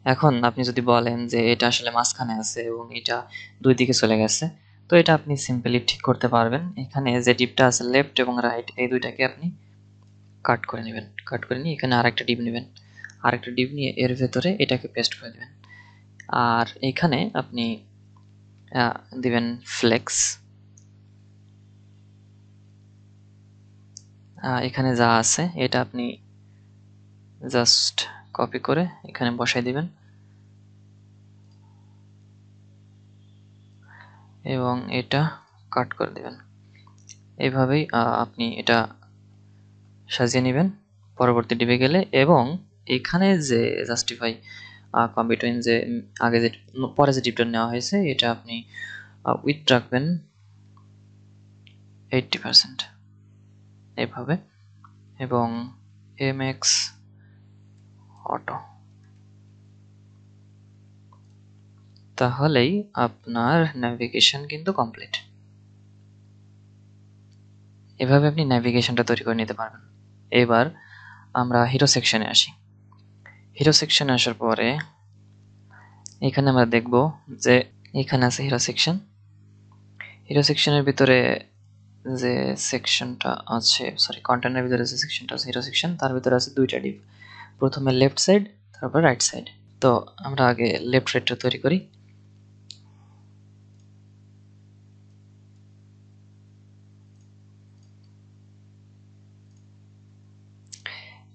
এখন আপনি যদি বলেন যে এটা আসলে মাঝখানে আছে এবং এটা দুই দিকে চলে গেছে, তো এটা আপনি সিম্পলি ঠিক করতে পারবেন। এখানে যে ডিপটা আছে লেফট এবং রাইট, এই দুইটাকে আপনি কাট করে নেবেন। কাট করে নিয়ে এখানে আরেকটা ডিপ নেবেন, আরেকটা ডিপ নিয়ে এর ভেতরে এটাকে পেস্ট করে দেবেন। আর এখানে আপনি দিবেন ফ্লেক্স। এখানে যা আছে এটা আপনি জাস্ট কপি করে এখানে বসাই দিবেন এবং এটা কাট করে দিবেন। এইভাবেই আপনি এটা সাজিয়ে নেবেন পরবর্তী ডিপে গেলে। এবং এখানে যে জাস্টিফাই বিটুইন যে আগে যে পরে যে ডিপটা নেওয়া হয়েছে এটা আপনি উইথ রাখবেন 80% এভাবে, এবং MX অটো, তাহলেই আপনার ন্যাভিগেশন কিন্তু কমপ্লিট। এভাবে আপনি ন্যাভিগেশনটা তৈরি করে নিতে পারবেন। এবার আমরা হিরো সেকশনে আসি। হিরো সেকশনে আসার পরে এখানে আমরা দেখব যে এখানে আছে হিরো সেকশন। হিরো সেকশনের ভিতরে যে সেকশনটা আছে, কন্টেন্টের ভিতরে যে সেকশনটা আছে হিরো সেকশন, তার ভিতরে আছে দুইটা ডিপ, প্রথমে লেফট সাইড তারপর রাইট সাইড। তো আমরা আগে লেফট সাইডটা তৈরি করি।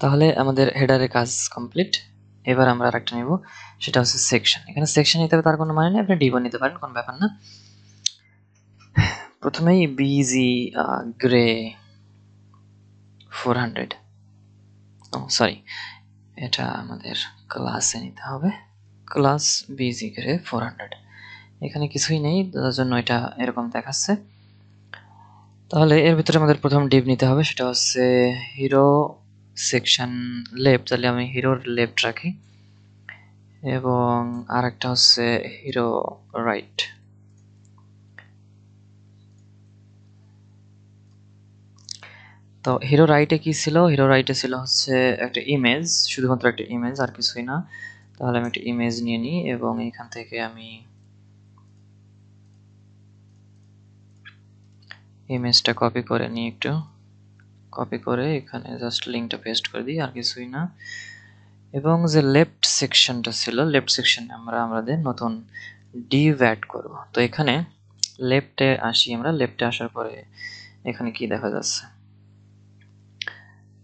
তাহলে আমাদের হেডারের কাজ কমপ্লিট। এবার আমরা আরেকটা নেব, সেটা হচ্ছে সেকশন। এখানে সেকশন নিতে হবে তার কোনো মানে নেই, আপনি ডিবো নিতে পারেন, কোনো ব্যাপার না। প্রথমেই বিজি গ্রে 400, ও সরি, এটা আমাদের ক্লাসে নিতে হবে, ক্লাস বিজি গ্রে 400। এখানে কিছুই নেই, তার জন্য এটা এরকম দেখাচ্ছে। তাহলে এর ভিতরে আমাদের প্রথম ডিভ নিতে হবে, সেটা হচ্ছে হিরো সেকশন লেফট। তাহলে আমি হিরোর লেফট রাখি, এবং আরেকটা হচ্ছে হিরো রাইট। তো হিরো রাইটে কি ছিল? হিরো রাইটে ছিল হচ্ছে একটা ইমেজ, শুধুমাত্র একটা ইমেজ, আর কিছুই না। তাহলে আমি একটা ইমেজ নিয়ে নিই, এবং এখান থেকে আমি ইমেজটা কপি করে নিই, একটু কপি করে এখানে জাস্ট লিঙ্কটা পেস্ট করে দিই, আর কিছুই না। এবং যে লেফট সেকশনটা ছিল, লেফট সেকশনে আমরা আমাদের নতুন ডিভ অ্যাড করব। তো এখানে লেফটে আসি আমরা, লেফটে আসার পরে এখানে কি দেখা যাচ্ছে,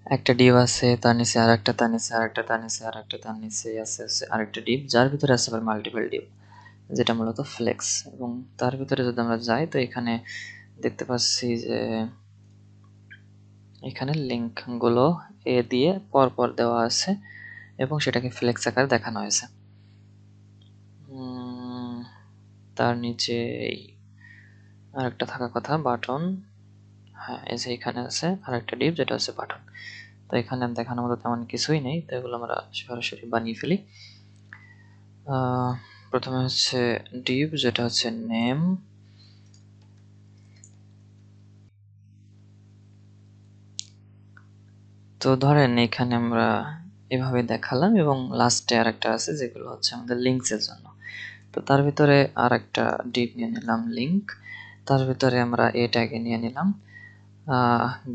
একটা ডিভ আছে, তার নিচে আরেকটা, তার নিচে আরেকটা, তার নিচে আরেকটা, তার নিচে আছে আরেকটা ডিভ, যার ভিতরে আছে আবার মাল্টিপল ডিভ, যেটা মূলত ফ্লেক্স। এবং তার ভিতরে যদি আমরা যাই, তো এখানে দেখতে পাচ্ছি যে এখানে লিঙ্ক গুলো এ দিয়ে পরপর দেওয়া আছে, এবং সেটাকে ফ্লেক্স আকারে দেখানো হয়েছে। তার নিচে আরেকটা থাকার কথা, বাটন। হ্যাঁ, এই যে এখানে আছে আরেকটা ডিভ, যেটা হচ্ছে বাটন। তো এখানে দেখানোর মতো তেমন কিছুই নেই, তো এগুলো আমরা সরাসরি বানিয়ে ফেলি। প্রথমে হচ্ছে ডিভ, যেটা হচ্ছে নেম। তো ধরেন এখানে আমরা এভাবে দেখালাম, এবং লাস্টে আরেকটা আছে যেগুলো হচ্ছে আমাদের লিঙ্কস এর জন্য। তো তার ভিতরে আরেকটা ডিভ নিয়ে নিলাম লিঙ্ক, তার ভিতরে আমরা এটাকে নিয়ে নিলাম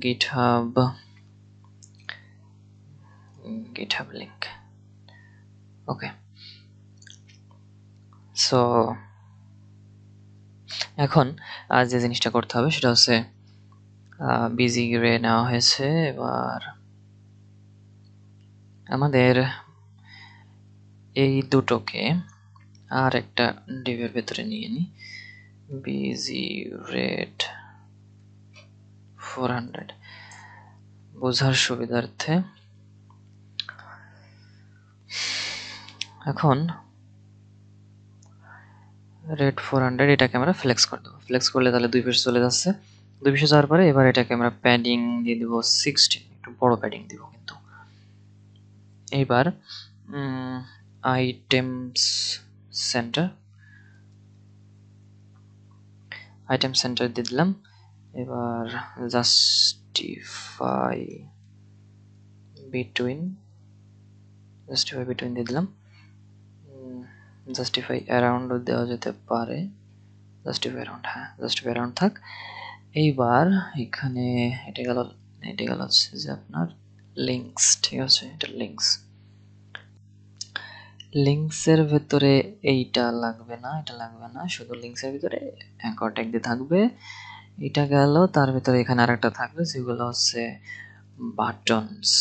গিটহাব লিঙ্ক। ওকে, সো এখন যে জিনিসটা করতে হবে সেটা হচ্ছে বিজি গ্রে নেওয়া হয়েছে। এবার আমাদের এই দুটোকে আর একটা ডিভের ভেতরে নিয়ে নিই, বিজি রেড 400 বোঝার সুবিধার্থে। এখন রেড 400 এটাকে আমরা ফ্লেক্স করে দেবো। ফ্লেক্স করলে তাহলে দুই পাশে চলে যাচ্ছে, দুই পাশে যাওয়ার পরে এবার এটাকে আমরা প্যাডিং দিয়ে দিব 16, একটু বড় প্যাডিং দিব কিন্তু। এইবার আইটেমস সেন্টার দিয়ে দিলাম। এবার জাস্টিফাই বিটুইন দিয়ে দিলাম। জাস্টিফাই অ্যারাউন্ড দেওয়া যেতে পারে, জাস্টিফাই অ্যারাউন্ড, হ্যাঁ জাস্টিফাই অ্যারাউন্ড থাক। এইবার এখানে এটা গেল হচ্ছে যে আপনার লিঙ্কস, ঠিক আছে, এটা লিঙ্কসের ভেতরে এইটা লাগবে না, এটা লাগবে না, শুধু লিঙ্কসের ভিতরে অ্যাঙ্কর ট্যাগ দিয়ে থাকবে। এটা গেল, তার ভিতরে এখানে আরেকটা থাকবে যেগুলো হচ্ছে বাটনস,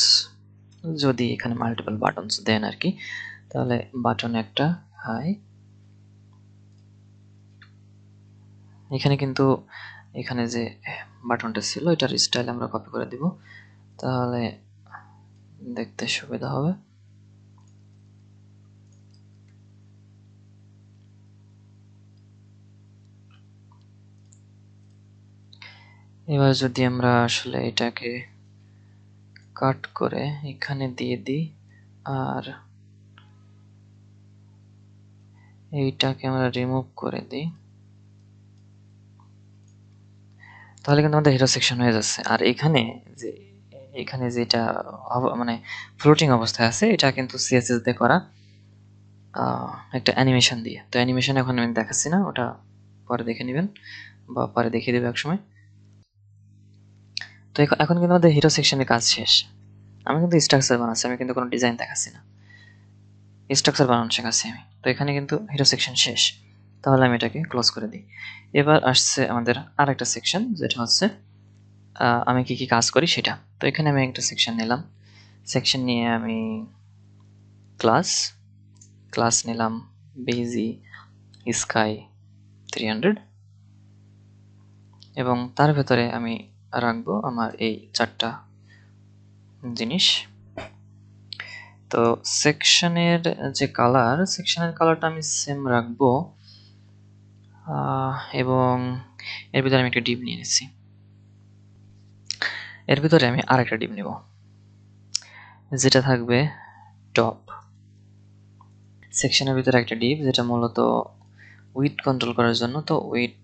যদি এখানে মাল্টিপল বাটনস দেন আর কি, তাহলে বাটন একটা হাই। এখানে কিন্তু এখানে যে বাটনটা ছিল এটার স্টাইল আমরা কপি করে দিব, তাহলে দেখতে সুবিধা হবে। এবার যদি আমরা আসলে এটাকে কাট করে এখানে দিয়ে দিই, আর এইটাকে আমরা রিমুভ করে দিই, তাহলে কিন্তু আমাদের হিরো সেকশন হয়ে যাচ্ছে। আর এখানে যেটা মানে ফ্লোটিং অবস্থায় আছে, এটা কিন্তু সিএসএস দিয়ে করা একটা অ্যানিমেশন দিয়ে। তো অ্যানিমেশন এখন আমি দেখাচ্ছি না, ওটা পরে দেখে নেবেন বা পরে দেখিয়ে দেবে এক সময়। তো এখন কিন্তু আমাদের হিরো সেকশনের কাজ শেষ। আমি কিন্তু স্ট্রাকচার বানাচ্ছি, আমি কিন্তু কোনো ডিজাইন দেখাচ্ছি না, স্ট্রাকচার বানানো শেখাচ্ছি আমি। তো এখানে কিন্তু হিরো সেকশন শেষ, তাহলে আমি এটাকে ক্লোজ করে দিই। এবার আসছে আমাদের আরেকটা সেকশন, যেটা হচ্ছে আমি কি কি কাজ করি সেটা। তো এখানে আমি একটা সেকশন নিলাম, সেকশন নিয়ে আমি ক্লাস নিলাম বিজি স্কাই 300 এবং তার ভেতরে আমি রাখবো আমার এই 4টা জিনিস। তো সেকশনের যে সেকশনের কালারটা আমি সেম রাখবো এবং এর ভিতরে আমি একটা ডিপ নিয়ে নিচ্ছি। এর ভিতরে আমি আরেকটা ডিপ নেব যেটা থাকবে টপ সেকশনের ভিতরে একটা ডিপ যেটা মূলত উইড কন্ট্রোল করার জন্য। তো উইড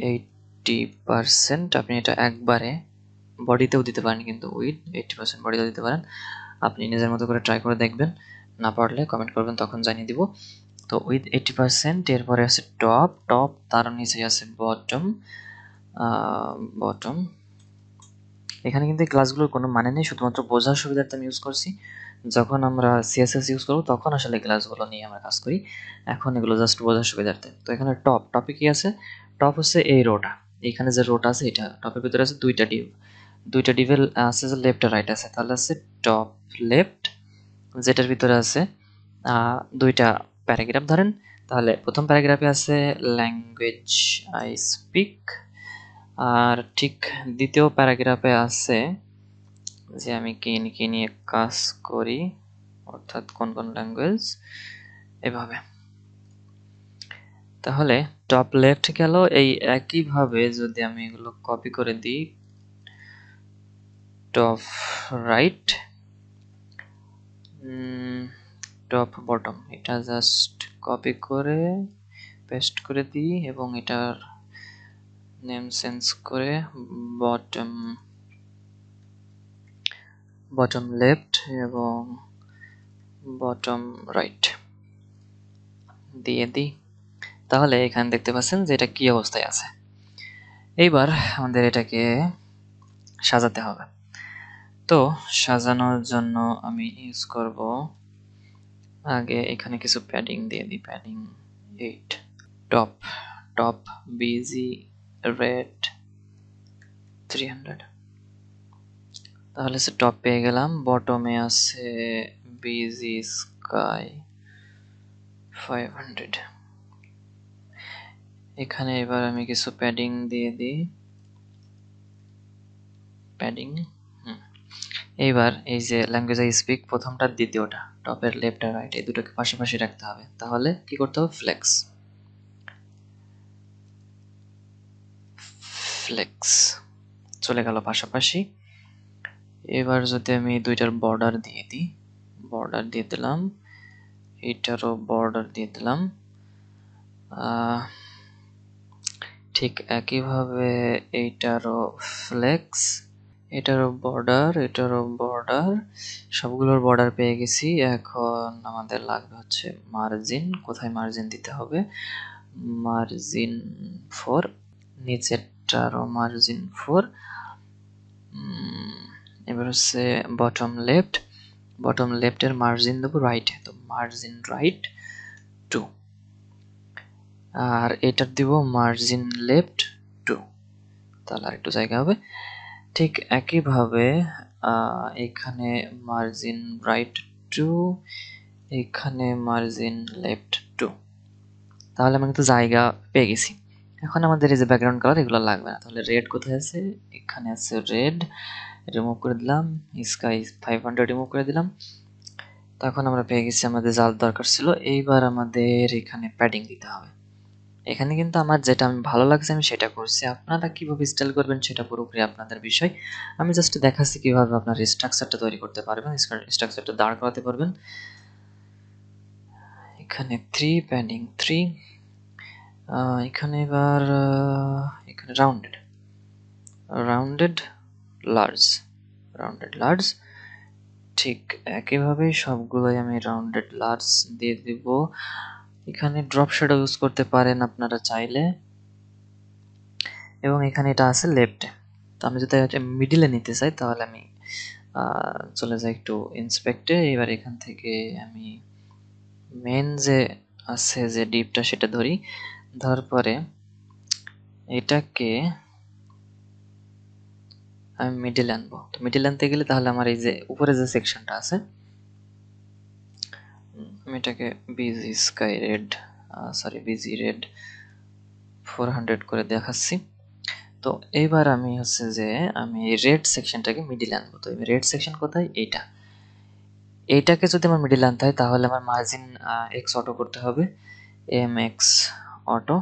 80% আপনি এটা একবারে বডিতেও দিতে পারেন, কিন্তু উইড 80% বডিতেও দিতে পারেন। আপনি নিজের মতো করে ট্রাই করে দেখবেন, না পারলে কমেন্ট করবেন, তখন জানিয়ে দিব। তো উইথ 80%, এরপরে আছে টপ, তার নিচে আছে বটম। এখানে কিন্তু এই ক্লাসগুলোর কোনো মানে নেই, শুধুমাত্র বোঝার সুবিধার্থে আমি ইউজ করছি। যখন আমরা সিএসএস ইউজ করবো তখন আসলে ক্লাসগুলো নিয়ে আমরা কাজ করি, এখন এগুলো জাস্ট বোঝার সুবিধার্থে। তো এখানে টপে কি আছে? টপ হচ্ছে এই রোটা, এখানে যে রোটা আছে এটা টপের ভিতরে আছে দুইটা ডিভের আছে যে লেফট আর রাইট আছে, তাহলে আছে টপ লেফট, যেটার ভিতরে আছে দুইটা প্যারাগ্রাফ ধরেন। তাহলে প্রথম প্যারাগ্রাফে আছে ল্যাঙ্গুয়েজ আই স্পিক, আর ঠিক দ্বিতীয় প্যারাগ্রাফে আছে যে আমি কি নিয়ে কাজ করি, অর্থাৎ কোন ল্যাঙ্গুয়েজ, এভাবে। তাহলে টপ লেফট গেল। এই একইভাবে যদি আমি এগুলো কপি করে দিই টপ রাইট, টপ বটম, এটা জাস্ট কপি করে পেস্ট করে দিই এবং এটার নেম চেঞ্জ করে বটম লেফট এবং বটম রাইট দিয়ে দিই। তাহলে এখানে দেখতে পাচ্ছেন যে এটা কি অবস্থায় আছে। এইবার আমাদের এটাকে সাজাতে হবে। তো সাজানোর জন্য আমি ইউজ করব, আগে এখানে কিছু প্যাডিং দিয়ে দিই, প্যাডিং 8। টপ বিজি রেড 300, তাহলে সে টপ পেয়ে গেলাম। বটমে আছে বিজি স্কাই 500। এখানে এবার আমি কিছু প্যাডিং দিয়ে দিই, প্যাডিং। এইবার এই যে ল্যাঙ্গুয়েজ আই স্পিক প্রথমটা দ্বিতীয়টা, টপের লেফট আর রাইট এই দুটোকে পাশাপাশি রাখতে হবে। তাহলে কি করতে হবে? ফ্লেক্স চলে গেল পাশাপাশি। এবার যদি আমি দুইটার বর্ডার দিয়ে দিই, বর্ডার দিয়ে দিলাম, এইটারও বর্ডার দিয়ে দিলাম। ঠিক একইভাবে এইটারও ফ্লেক্স, এটারও বর্ডার, সবগুলোর বর্ডার পেয়ে গেছি। এখন আমাদের লাগবে হচ্ছে মার্জিন। কোথায় মার্জিন দিতে হবে? মার্জিন 4, নিচেরটারও মার্জিন 4। এবার হচ্ছে বটম লেফটের মার্জিন দেবো রাইটে, তো মার্জিন রাইট 2, আর এটার দিব মার্জিন লেফট 2, তাহলে আর একটু জায়গা হবে। ঠিক একইভাবে এখানে মার্জিন রাইট 2, এখানে মার্জিন লেফট 2, তাহলে আমি কিন্তু জায়গা পেয়ে গেছি। এখন আমাদের এই যে ব্যাকগ্রাউন্ড কালার এগুলো লাগবে না। তাহলে রেড কোথায় আছে? এখানে আছে রেড, রিমুভ করে দিলাম। স্কাই 500 রিমুভ করে দিলাম। তখন আমরা পেয়ে গেছি আমাদের জাল দরকার ছিল। এইবার আমাদের এখানে প্যাডিং দিতে হবে। এখানে কিন্তু আমার যেটা আমি ভালো লাগছে আমি সেটা করছি, আপনারা কিভাবে স্টাইল করবেন সেটা পুরোপুরি আপনাদের বিষয়। আমি জাস্ট দেখাচ্ছি কিভাবে আপনার স্ট্রাকচারটা তৈরি করতে পারবেন, স্ট্রাকচারটা দাঁড় করাতে পারবেন। এখানে 3 প্যাডিং 3, এখানে এবার এখানে রাউন্ডেড লার্জ, ঠিক একইভাবে সবগুলোই আমি রাউন্ডেড লার্জ দিয়ে দিব। এখানে ড্রপ শ্যাডো ইউজ করতে পারেন আপনারা চাইলে, এবং এখানে এটা আছে লেফটে। তো আমি যদি এটা মিডিলে নিতে চাই তাহলে আমি চলে যাই একটু ইন্সপেক্টে। এবার এখান থেকে আমি মেন যে আছে যে ডিপটা সেটা ধরি, ধর পরে এটাকে আমি মিডিল আনবো। তো মিডিল আনতে গেলে তাহলে আমার এই যে উপরে যে সেকশনটা আছে, আমি এটাকে busy sky red, busy red 400 করে দেখাচ্ছি। তো এইবার আমি হচ্ছে যে আমি রেড সেকশনটাকে মিডিল আনবো। তো রেড সেকশন কোথায়? এইটাকে যদি আমার মিডিল আনতে হয় তাহলে আমার মার্জিন এক্স অটো করতে হবে। এম এক্স অটো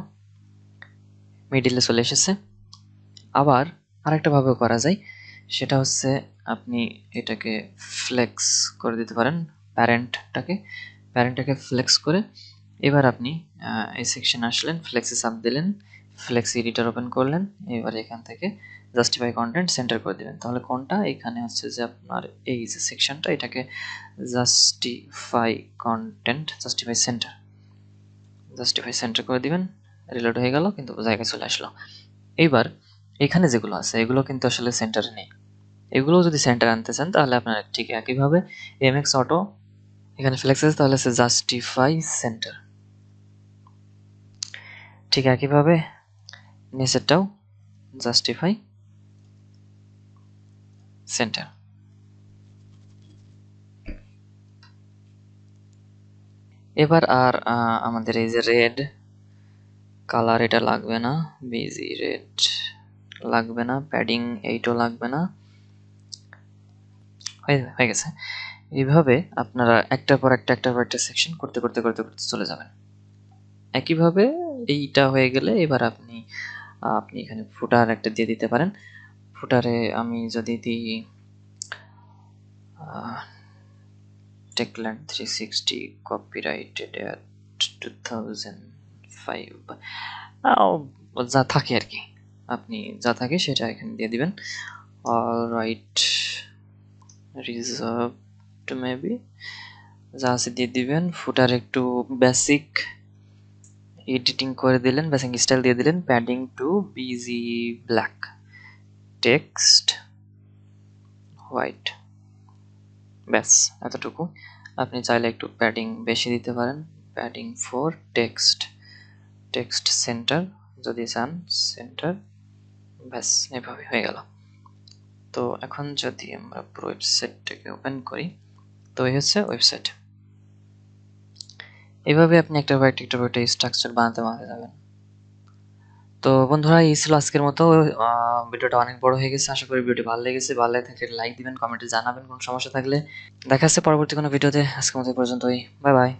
মিডিলে চলে এসেছে। আবার আরেকটা ভাবে করা যায়, সেটা হচ্ছে আপনি এটাকে ফ্লেক্স করে দিতে পারেন, প্যারেন্টটাকে ফ্লেক্স করে এবার আপনি এই সেকশন আসলেন, ফ্লেক্সে চাপ দিলেন, ফ্লেক্স এডিটর ওপেন করলেন, এবার এখান থেকে জাস্টিফাই কন্টেন্ট সেন্টার করে দিবেন। তাহলে কোনটা? এখানে হচ্ছে যে আপনার এই যে সেকশনটা, এটাকে জাস্টিফাই কন্টেন্ট, জাস্টিফাই সেন্টার করে দিবেন। রিলোড হয়ে গেল, কিন্তু জায়গায় চলে আসলো। এইবার এখানে যেগুলো আছে এগুলো কিন্তু আসলে সেন্টারে নেই। এগুলো যদি সেন্টার আনতে চান তাহলে আপনারা ঠিক একইভাবে এমএক্স অটো এখানে ফ্লেক্স আছে, তাহলে আছে জাস্টিফাই সেন্টার। ঠিক একইভাবে নিচেরটাও জাস্টিফাই সেন্টার। এবার আর আমাদের এই যে রেড কালার, এটা লাগবে না, বিজি রেড লাগবে না, প্যাডিং 8ও লাগবে না, হয়ে গেছে। এইভাবে আপনারা একটার পর একটা সেকশন করতে করতে করতে করতে চলে যাবেন। একইভাবে এইটা হয়ে গেলে এবার আপনি আপনি এখানে ফুটার একটা দিয়ে দিতে পারেন। ফুটারে আমি যদি দিই টেকল্যান্ড 360 কপিরাইটেড অ্যাট 2005, যা থাকে আর কি, আপনি যা থাকে সেটা এখানে দিয়ে দিবেন। অলরাইট, রিজার্ভড মেবি, যা আছে দিয়ে দিবেন। ফুটার একটু বেসিক এডিটিং করে দিলেন, বেসিক স্টাইল দিয়ে দিলেন, padding two BG black, text white, ব্যাস এতটুকু। আপনি চাইলে একটু প্যাডিং বেশি দিতে পারেন, প্যাডিং 4, টেক্সট সেন্টার যদি চান সেন্টার, ব্যাস এভাবে হয়ে গেল। তো এখন যদি আমরা পুরো ওয়েবসাইটটাকে ওপেন করি, তো এই হচ্ছে ওয়েবসাইট। এভাবে আপনি একটা স্ট্রাকচার বানাতে যাবেন। তো বন্ধুরা, এই ছিল আজকের মতো। ভিডিওটা অনেক বড় হয়ে গেছে, আশা করি ভিডিওটি ভালো লেগেছে। ভালো লাগে থাকলে লাইক দিবেন, কমেন্টে জানাবেন কোন সমস্যা থাকলে। দেখা হচ্ছে পরবর্তী কোনো ভিডিওতে। আজকের মতো এই পর্যন্তই, বাই বাই।